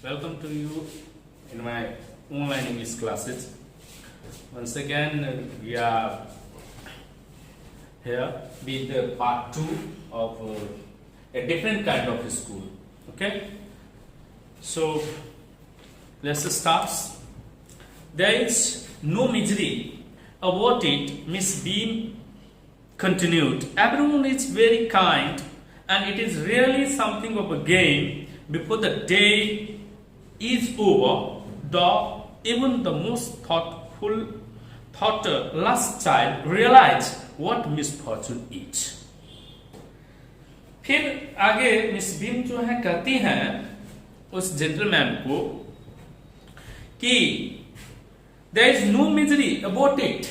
Welcome to you in my online English classes. Once again, we are here with the part 2 of a different kind of school. Okay, so let's start. There is no misery about it, Miss Beam continued. Everyone is very kind, and it is really something of a game. Before the day is over, even the most thoughtless child realize what misfortune is. फिर आगे miss beam जो है कहती हैं उस gentleman को कि there is no misery about it.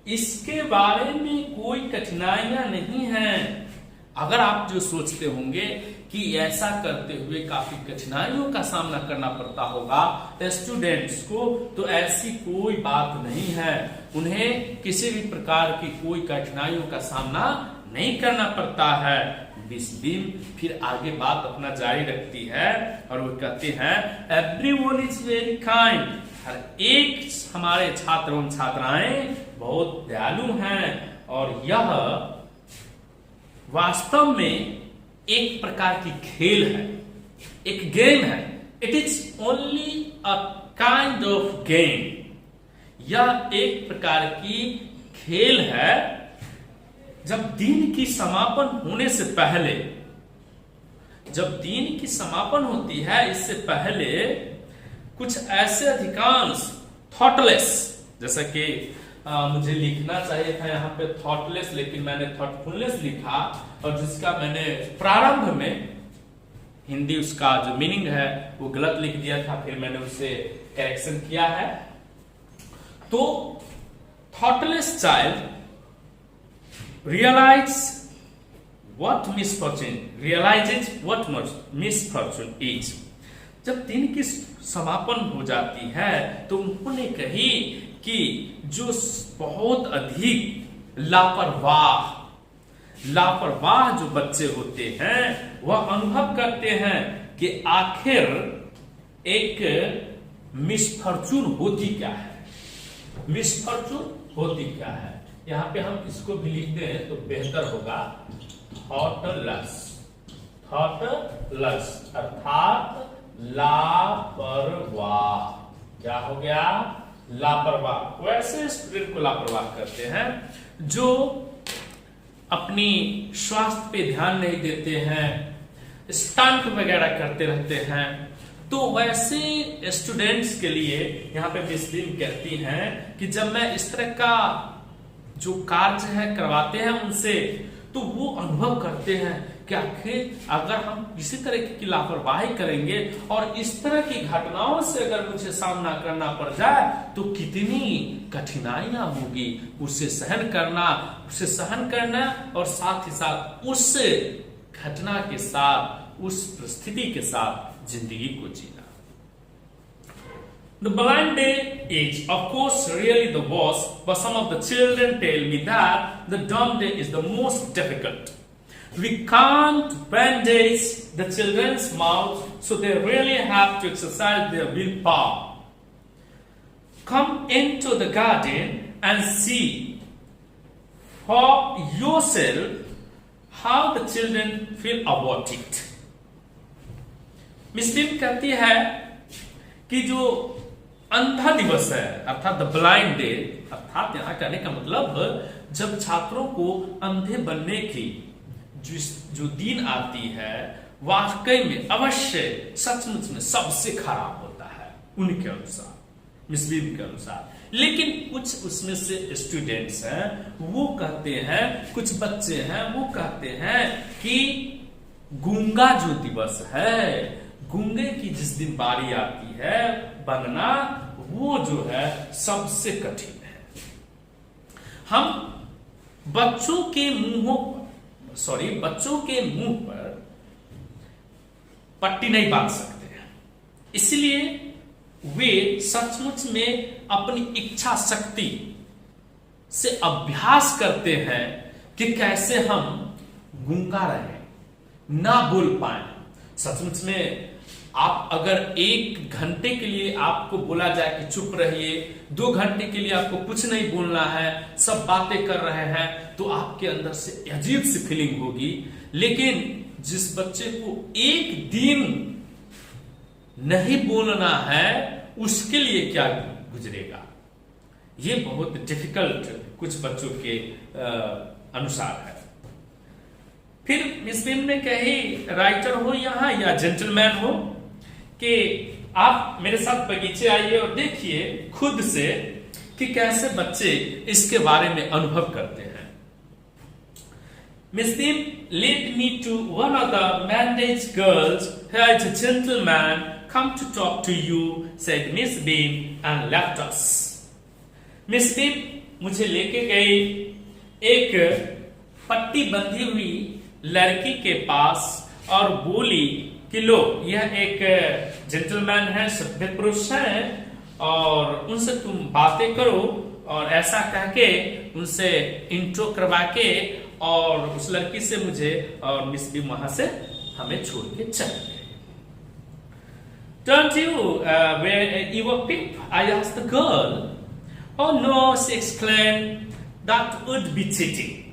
इसके बारे में कोई कठिनाइयां नहीं हैं. अगर आप जो सोचते होंगे कि ऐसा करते हुए काफी कठिनाइयों का सामना करना पड़ता होगा स्टूडेंट्स को, तो ऐसी कोई बात नहीं है. उन्हें किसी भी प्रकार की कोई कठिनाइयों का सामना नहीं करना पड़ता है. मिस बीम फिर आगे बात अपना जारी रखती है और वो कहती हैं एवरीवन इज वेरी काइंड. हर एक हमारे छात्र एवं छात्राएं बहुत दयालु हैं और यह वास्तव में एक प्रकार की खेल है, एक गेम है. It is only a kind of game. यह एक प्रकार की खेल है. जब दिन की समापन होने से पहले, जब दिन की समापन होती है इससे पहले कुछ ऐसे अधिकांश थॉटलेस, जैसा कि मुझे लिखना चाहिए था यहाँ पे थॉटलेस, लेकिन मैंने थॉटफुलनेस लिखा और जिसका मैंने प्रारंभ में हिंदी उसका जो मीनिंग है वो गलत लिख दिया था. फिर मैंने उसे करेक्शन किया है. तो thoughtless child realizes what misfortune is. जब दिन की समापन हो जाती है तो उन्होंने कही कि जो बहुत अधिक लापरवाह जो बच्चे होते हैं वह अनुभव करते हैं कि आखिर एक मिसफॉर्चून होती क्या है. मिसफॉर्चून होती क्या है. यहां पे हम इसको भी लिखते हैं तो बेहतर होगा. थॉटलेस अर्थात लापरवाह. क्या हो गया? लापरवाह. वैसे स्टूडेंट को लापरवाह करते हैं जो अपनी स्वास्थ्य पे ध्यान नहीं देते हैं, स्टंट वगैरह करते रहते हैं. तो वैसे स्टूडेंट्स के लिए यहाँ पे मिस बीम कहती हैं कि जब मैं इस तरह का जो कार्य है करवाते हैं उनसे, तो वो अनुभव करते हैं कि आखिर अगर हम किसी तरह की लापरवाही करेंगे और इस तरह की घटनाओं से अगर मुझे सामना करना पड़ जाए तो कितनी कठिनाइयां होगी. उसे सहन करना और साथ ही साथ उस घटना के साथ, उस परिस्थिति के साथ जिंदगी को जीना. The blind day is, of course, really the worst, but some of the children tell me that the dumb day is the most difficult. We can't bandage the children's mouths, so they really have to exercise their willpower. Come into the garden and see for yourself how the children feel about it. Miss beam कहती है कि जो अंधा दिवस है अर्थात the blind day, अर्थात यहां कहने का मतलब जब छात्रों को अंधे बनने की जो दिन आती है वाकई में अवश्य सचमुच में सबसे खराब होता है उनके अनुसार, मिस बीम के अनुसार. लेकिन कुछ उसमें से स्टूडेंट्स हैं वो कहते हैं, कुछ बच्चे हैं वो कहते हैं कि गूंगा जो दिवस है, गूंगे की जिस दिन बारी आती है बनना, वो जो है सबसे कठिन है. हम बच्चों के मुंह पर पट्टी नहीं बांध सकते हैं. इसलिए वे सचमुच में अपनी इच्छा शक्ति से अभ्यास करते हैं कि कैसे हम गूंगा रहें, ना बोल पाए. सचमुच में आप अगर 1 घंटे के लिए आपको बोला जाए कि चुप रहिए, 2 घंटे के लिए आपको कुछ नहीं बोलना है, सब बातें कर रहे हैं, तो आपके अंदर से अजीब सी फीलिंग होगी। लेकिन जिस बच्चे को 1 दिन नहीं बोलना है, उसके लिए क्या गुजरेगा, ये बहुत डिफिकल्ट कुछ बच्चों के अनुसार है। फिर मिस बिम ने कही, राइटर हो यहाँ या जेंटलमैन हो, कि आप मेरे साथ बगीचे आइए और देखिए खुद से कि कैसे बच्चे इसके बारे में अनुभव करते हैं। Miss Beam led me to one of the managed girls who is a gentleman come to talk to you, said Miss Beam and left us. Miss beam मुझे लेके गई एक पट्टी बंधी हुई लड़की के पास और बोली कि लो, यह एक जेंटलमैन है, सभ्य पुरुष है, और उनसे तुम बातें करो। और ऐसा कह के उनसे इंट्रो करवा के और उस लड़की से मुझे और मिस बीम वहां से हमें छोड़ के चल गए। Don't you wear your pip? I asked the girl. Oh no, she exclaimed, that would be cheating.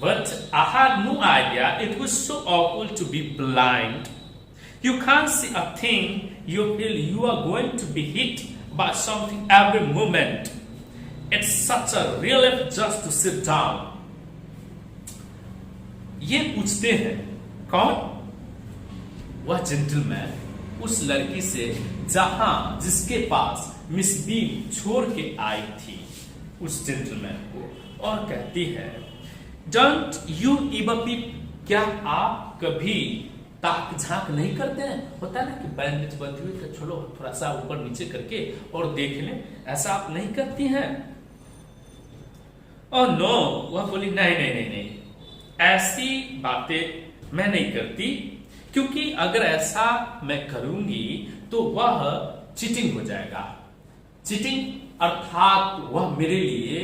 But I had no idea it was so awful to be blind. You can't see a thing, you feel you are going to be hit by something every moment. It's such a relief just to sit down. ये पूछते हैं कौन? वह gentleman उस लड़की से जिसके पास miss beam छोड़ के आई थी, उस जेंटलमैन को, और कहती है, डोंट यू एवर पीप? क्या आप कभी ताक झांक नहीं करते हैं? होता है ना कि बैंडेज बंधी हुई तो छोड़ो, थोड़ा सा ऊपर नीचे करके और देख लें, ऐसा आप नहीं करती हैं? ओह नो, वह बोली, नहीं नहीं नहीं नहीं, ऐसी बातें मैं नहीं करती, क्योंकि अगर ऐसा मैं करूंगी तो वह चीटिंग हो जाएगा। चीटिंग अर्थात वह मेरे लिए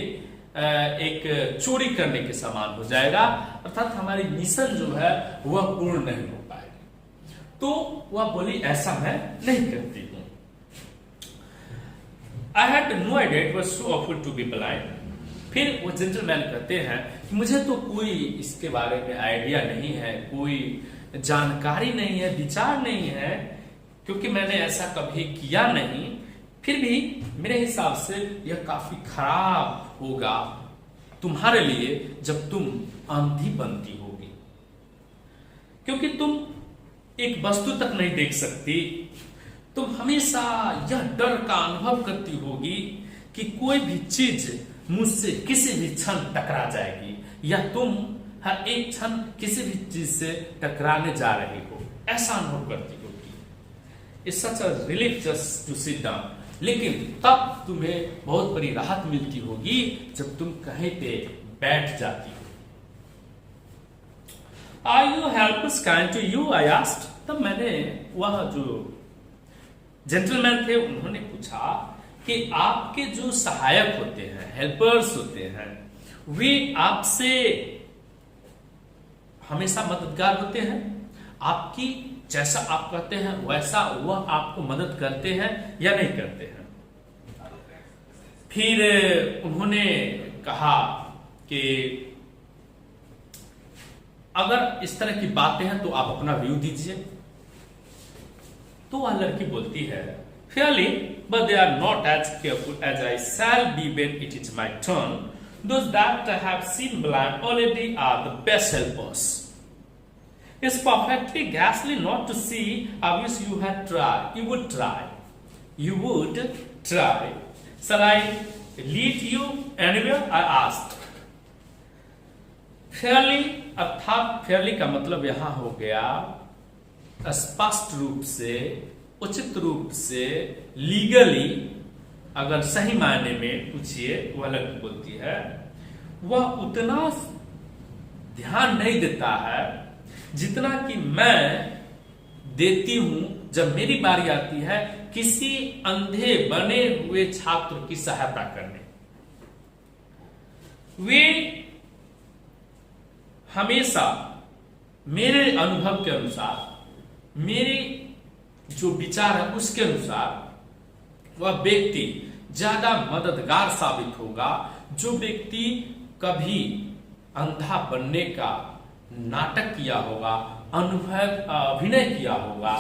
एक चोरी करने के समान हो जाएगा, अर्थात हमारी मिशन जो है वह पूर्ण नहीं हो पाएगी। तो वह बोली, ऐसा मैं नहीं करती हूं। I had no idea it was so awful to be blind. फिर वो जेंटलमैन कहते हैं कि मुझे तो कोई इसके बारे में आइडिया नहीं है, कोई जानकारी नहीं है, विचार नहीं है, क्योंकि मैंने ऐसा कभी किया नहीं। फिर भी मेरे हिसाब से यह काफी खराब होगा तुम्हारे लिए जब तुम अंधी बनती होगी, क्योंकि तुम एक वस्तु तक नहीं देख सकती। तुम हमेशा यह डर का अनुभव करती होगी कि कोई भी चीज मुझसे किसी भी क्षण टकरा जाएगी, या तुम हर एक क्षण किसी भी चीज से टकराने जा रही हो, ऐसा अनुभव करती होगी। It's such a relief just to sit down. लेकिन तब तुम्हें बहुत बड़ी राहत मिलती होगी जब तुम कहीं पे बैठ जाती हो। Are you helpers kind to you? I asked. तब मैंने, वह जो जेंटलमैन थे, उन्होंने पूछा कि आपके जो सहायक होते हैं, हेल्पर्स होते हैं, वे आपसे हमेशा मददगार होते हैं? आपकी जैसा आप कहते हैं वैसा वह आपको मदद करते हैं या नहीं करते हैं? फिर उन्होंने कहा कि अगर इस तरह की बातें हैं तो आप अपना व्यू दीजिए। तो वह लड़की बोलती है, fairly, but they are not as careful as I shall be when it is my turn. Those that have seen blind already are the best helpers. It's perfectly ghastly not to see. I wish you had tried. You would try. You would try. Shall I lead you anywhere? I asked. Fairly अर्थात fairly का मतलब यहां हो गया स्पष्ट रूप से, उचित रूप से, लीगली। अगर सही मायने में पूछिए, वह लड़की बोलती है, वह उतना ध्यान नहीं देता है जितना कि मैं देती हूं जब मेरी बारी आती है किसी अंधे बने हुए छात्र की सहायता करने। वे हमेशा मेरे अनुभव के अनुसार मेरी जो विचार है उसके अनुसार वह व्यक्ति ज्यादा मददगार साबित होगा। जो व्यक्ति कभी अंधा बनने का नाटक किया होगा, अभिनय किया होगा,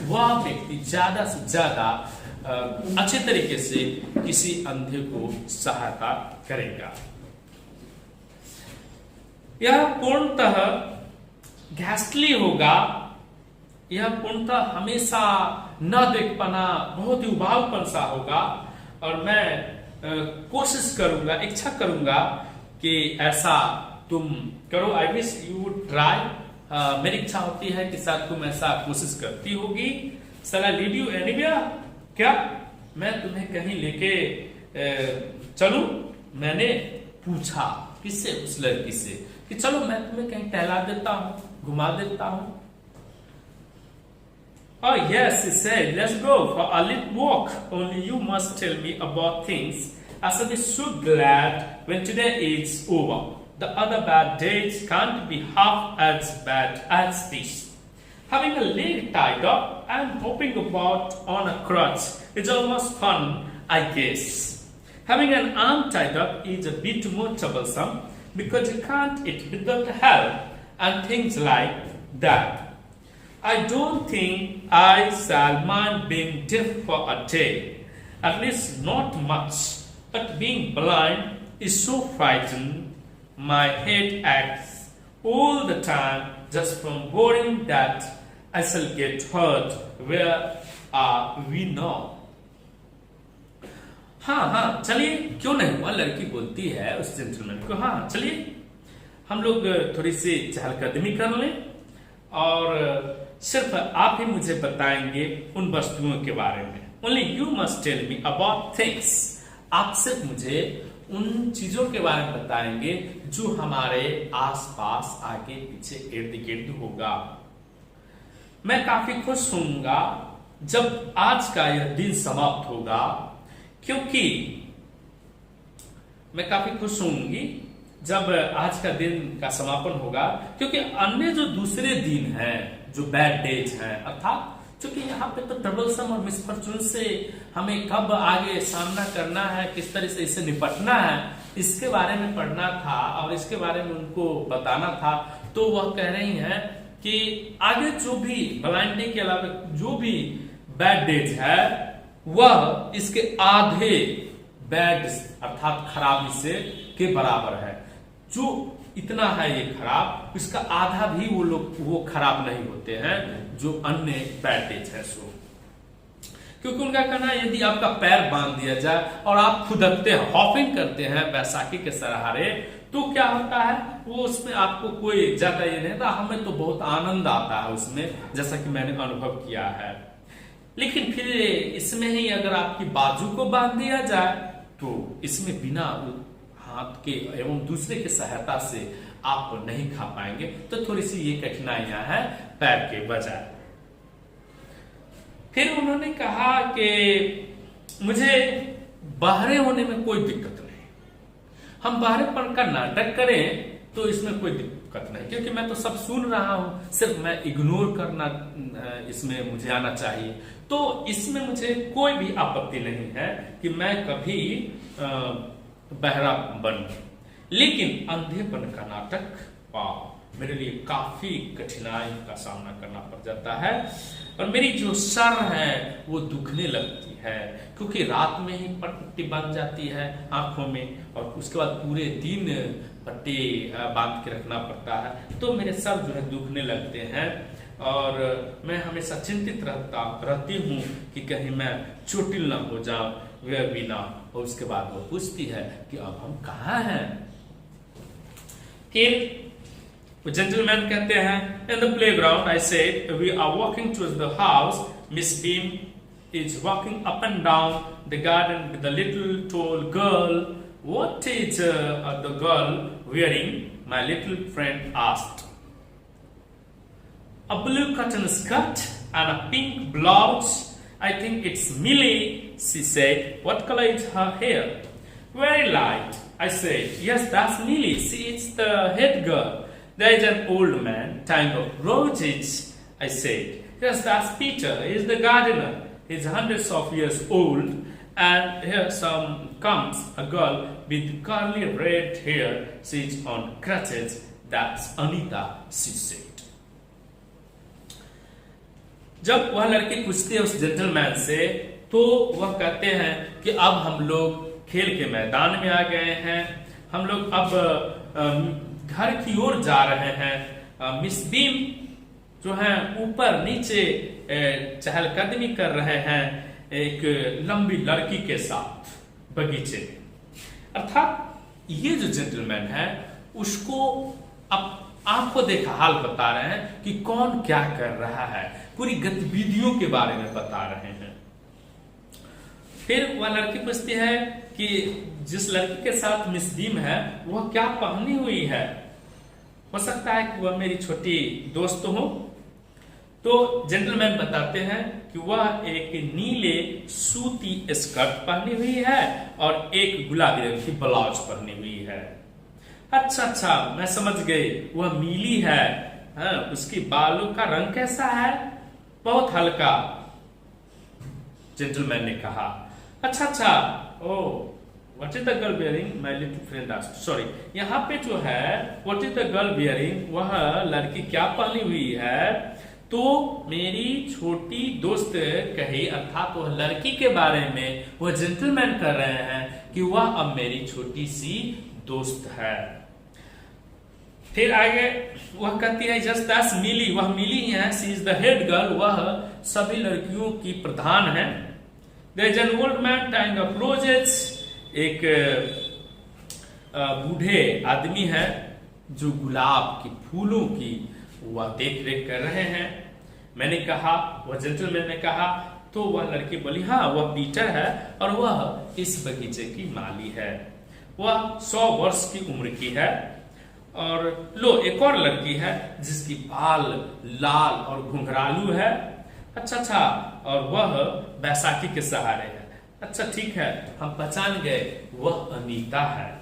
वह व्यक्ति ज्यादा से ज्यादा अच्छे तरीके से किसी अंधे को सहायता करेगा। यह पूर्णतः घातली होगा, यह पूर्णतः हमेशा न देख पाना बहुत ही उबाऊपन सा होगा। और मैं कोशिश करूंगा, इच्छा करूंगा कि ऐसा तुम करो। I wish you would try. मेरी इच्छा होती है कि शायद तुम ऐसा कोशिश करती होगी। Shall I lead you anywhere? क्या मैं तुम्हें कहीं लेके चलूं? मैंने पूछा किससे? उस लड़की से कि चलो मैं तुम्हें कहीं टहला देता हूं, घुमा देता हूं। Oh yes, he said, let's go for a little walk. Only you must tell me about things. I shall be so glad when today is over. The other bad days can't be half as bad as this. Having a leg tied up and hopping about on a crutch is almost fun, I guess. Having an arm tied up is a bit more troublesome because you can't eat without help and things like that. I don't think I shall mind being deaf for a day, at least not much. But being blind is so frightening. My head aches all the time just from worrying that I shall get hurt. Where are we now? हाँ चलिए, क्यों नहीं हुआ? लड़की बोलती है उस gentleman को, हाँ चलिए हम लोग थोड़ी सी चहलकदमी कर लें और सिर्फ आप ही मुझे बताएंगे उन वस्तुओं के बारे में। Only you must tell me about things. आप सिर्फ मुझे उन चीजों के बारे में बताएंगे जो हमारे आसपास, आगे पीछे, इर्द गिर्द होगा। मैं काफी खुश होऊंगा जब आज का यह दिन समाप्त होगा, क्योंकि मैं काफी खुश होऊंगी जब आज का दिन का समापन होगा, क्योंकि अन्य जो दूसरे दिन हैं, जो बैड डेज हैं, अर्थात क्योंकि यहाँ पे तो ट्रबलसम और मिसफॉर्चून से हमें कब आगे सामना करना है, किस तरह से इससे निपटना है, इसके बारे में पढ़ना था और इसके बारे में उनको बताना था। तो वह कह रही हैं कि आगे जो भी ब्लाइंडिंग के अलावा जो भी बैड डेज है वह इसके आधे बैड अर्थात खराबी से के बराबर है। जो इतना है ये खराब, इसका आधा भी वो खराब नहीं होते हैं जो अन्य बैड डेज है। सो क्योंकि उनका कहना है यदि आपका पैर बांध दिया जाए और आप खुदकते हैं, हॉपिंग करते हैं बैसाखी के सहारे, तो क्या होता है वो उसमें आपको कोई ज्यादा ये नहीं था, हमें तो बहुत आनंद आता है उसमें, जैसा कि मैंने अनुभव किया है। लेकिन फिर इसमें ही अगर आपकी बाजू को बांध दिया जाए तो इसमें बिना हाथ के एवं दूसरे की सहायता से आप नहीं खा पाएंगे। तो थोड़ी सी ये कठिनाइयां हैं पैर के बजाय। फिर उन्होंने कहा कि मुझे बहरे होने में कोई दिक्कत नहीं, हम बहरेपन का नाटक करें तो इसमें कोई दिक्कत नहीं, क्योंकि मैं तो सब सुन रहा हूं, सिर्फ मैं इग्नोर करना इसमें मुझे आना चाहिए। तो इसमें मुझे कोई भी आपत्ति नहीं है कि मैं कभी बहरा बन, लेकिन अंधेपन का नाटक मेरे लिए काफी कठिनाई का सामना करना पड़ जाता है और मेरी जो सर है वो दुखने लगती है, क्योंकि रात में ही पट्टी बन जाती है आंखों में और उसके बाद पूरे दिन पट्टी बांध के रखना पड़ता है। तो मेरे सर जो है दुखने लगते हैं और मैं हमेशा चिंतित रहती हूँ कि कहीं मैं चोटिल ना हो जाऊं, वह भी ना। और उसके बाद वो पूछती है कि अब हम कहाँ हैं। फिर जेंटलमैन कहते हैं, in the playground I said we are walking towards the house. Miss Beam is walking up and down the garden with a little tall girl. What is the girl wearing? My little friend asked. A blue cotton skirt and a pink blouse. I think it's Millie, she said. What color is her hair? Very light, I said. Yes, that's Millie. She is the head girl. There is an old man tying up roses, I said. Yes, that's Peter. He is the gardener. He's hundreds of years old. And here comes a girl with curly red hair. She's on crutches. That's Anita, she said. जब वह लड़की पूछती है उस gentleman से, तो वह कहते हैं कि अब हम लोग खेल के मैदान में आ गए हैं, हम लोग अब घर की ओर जा रहे हैं। मिस बीम जो है ऊपर नीचे चहलकदमी कर रहे हैं एक लंबी लड़की के साथ बगीचे में। अर्थात ये जो जेंटलमैन है उसको अब आपको देखा हाल बता रहे हैं कि कौन क्या कर रहा है, पूरी गतिविधियों के बारे में बता रहे हैं। फिर वह लड़की पूछती है कि जिस लड़की के साथ मिस बीम है वह क्या पहनी हुई है, हो सकता है कि वह मेरी छोटी दोस्त हो। तो जेंटलमैन बताते हैं कि वह एक नीले सूती स्कर्ट पहनी हुई है और एक गुलाबी रंग की ब्लाउज पहनी हुई है। अच्छा, मैं समझ गई, वह नीली है। हाँ, उसकी बालों का रंग कैसा है? बहुत हल्का, जेंटलमैन ने कहा। अच्छा, ओह, What is the girl wearing? My little friend asked. Sorry, यहाँ पे जो है What is the girl wearing? वह लड़की क्या पहनी हुई है? तो मेरी छोटी दोस्त कही, अर्थात वह लड़की के बारे में वह जेंटलमैन कर रहे हैं कि वह अब मेरी छोटी सी दोस्त है। फिर आगे वह कहती है जस्ट दैट्स मिली, वह मिली ही है। She is the head girl, वह सभी लड़कियों की प्रधान है। There is an old man tying up roses, एक बूढ़े आदमी है जो गुलाब के फूलों की वह देख रेख कर रहे हैं। मैंने कहा, वह जेंटलमैन ने कहा, तो वह लड़की बोली हाँ वह पीटर है और वह इस बगीचे की माली है। वह 100 वर्ष की उम्र की है। और लो एक और लड़की है जिसकी बाल लाल और घुंघरालू है। अच्छा, और वह बैसाखी के सहारे है। अच्छा ठीक है, हम पहचान गए, वह अनीता है।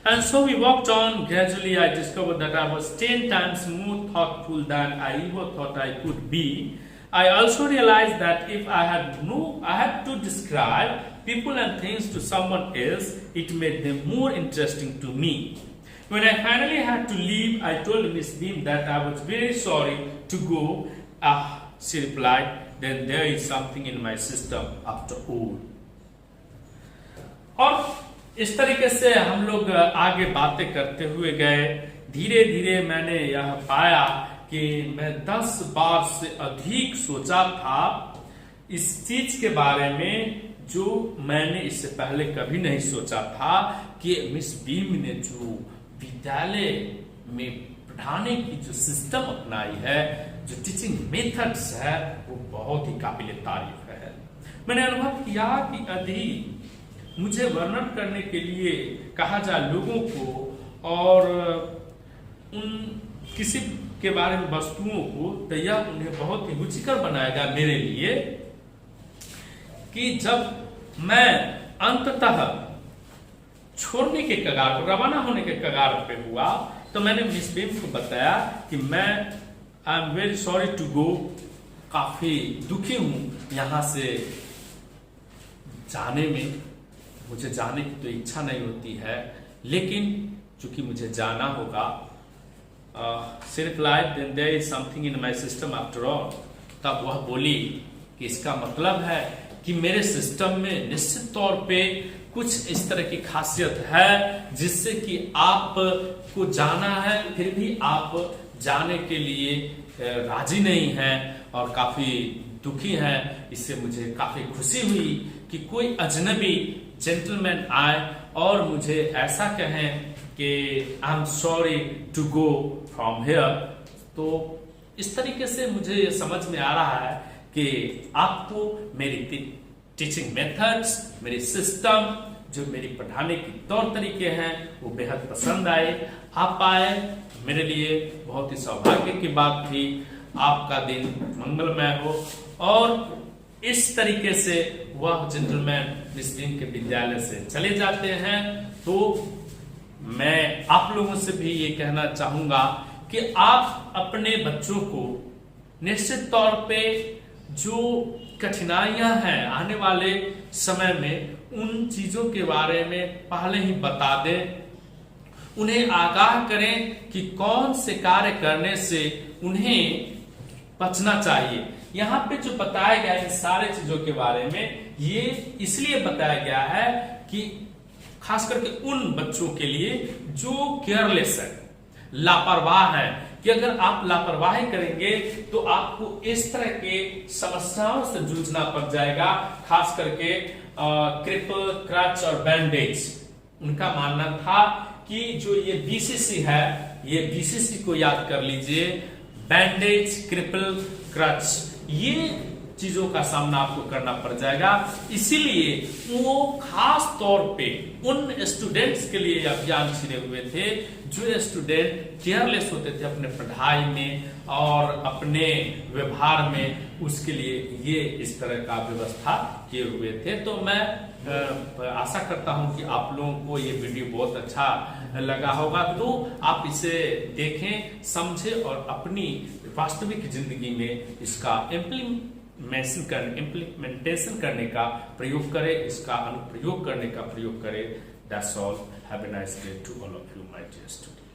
And so we walked on. Gradually, I discovered that I was 10 times more thoughtful than I ever thought I could be. I also realized that if I had to describe people and things to someone else, it made them more interesting to me. When I finally had to leave, I told Miss Beam that I was very sorry to go. She replied, then there is something in my system after all. और इस तरीके से हम लोग आगे बातें करते हुए गए। धीरे धीरे मैंने यह पाया कि मैं 10 बार से अधिक सोचा था इस चीज के बारे में जो मैंने इससे पहले कभी नहीं सोचा था कि मिस बीम ने जो विद्यालय में पढ़ाने की जो सिस्टम अपनाई है, जो टीचिंग मेथड्स है, वो बहुत ही काबिल तारीफ है। मैंने अनुभव किया कि यदि मुझे वर्णन करने के लिए कहा जाए लोगों को और उन किसी के बारे में वस्तुओं को, तो यह उन्हें बहुत ही रुचिकर बनाएगा मेरे लिए कि जब मैं अंततः छोड़ने के कगार पर, रवाना होने के कगार पे हुआ, तो मैंने मिस बीम को बताया कि मैं I am very sorry to go, काफी दुखी हूं यहां से जाने में, मुझे जाने की तो इच्छा नहीं होती है, लेकिन चूंकि मुझे जाना होगा। she replied, then there is something in my system after all. तब वह बोली कि इसका मतलब है कि मेरे सिस्टम में निश्चित तौर पे कुछ इस तरह की खासियत है जिससे कि आप को जाना है, फिर भी आप जाने के लिए राजी नहीं हैं और काफी दुखी हैं। इससे मुझे काफी खुशी हुई कि कोई अजनबी जेंटलमैन आए और मुझे ऐसा कहें कि I am sorry to go from here. तो इस तरीके से मुझे समझ में आ रहा है कि आपको मेरी टीचिंग मेथड्स, मेरी सिस्टम, जो मेरी पढ़ाने के तौर तरीके हैं, वो बेहद पसंद आए। आप आए, मेरे लिए बहुत ही सौभाग्य की बात थी। आपका दिन मंगलमय हो। और इस तरीके से वह जेंटलमैन मिस बीम के विद्यालय से चले जाते हैं। तो मैं आप लोगों से भी ये कहना चाहूंगा कि आप अपने बच्चों को निश्चित तौर पे जो कठिनाइयां हैं आने वाले समय में, उन चीजों के बारे में पहले ही बता दें, उन्हें आगाह करें कि कौन से कार्य करने से उन्हें बचना चाहिए। यहाँ पे जो बताया गया है इन सारे चीजों के बारे में, ये इसलिए बताया गया है कि खास करके उन बच्चों के लिए जो केयरलेस है, लापरवाह है, कि अगर आप लापरवाही करेंगे तो आपको इस तरह के समस्याओं से जूझना पड़ जाएगा, खास करके क्रिपल, क्रच और बैंडेज। उनका मानना था कि जो ये बीसीसी है, ये बीसीसी को याद कर लीजिए, बैंडेज, क्रिपल, क्रच, ये चीजों का सामना आपको करना पड़ जाएगा। इसीलिए वो खास तौर पे उन स्टूडेंट्स के लिए अभियान छेड़े हुए थे जो स्टूडेंट केयरलेस होते थे अपने पढ़ाई में और अपने व्यवहार में, उसके लिए ये इस तरह का व्यवस्था किए हुए थे। तो मैं आशा करता हूं कि आप लोगों को ये वीडियो बहुत अच्छा लगा होगा, तो आप इसे देखें, समझें और अपनी वास्तविक जिंदगी में इसका इम्प्लीमेंटेशन करने का प्रयोग करें, इसका अनुप्रयोग करने का प्रयोग करें। That's all. Have a nice day to all of you, my dear students.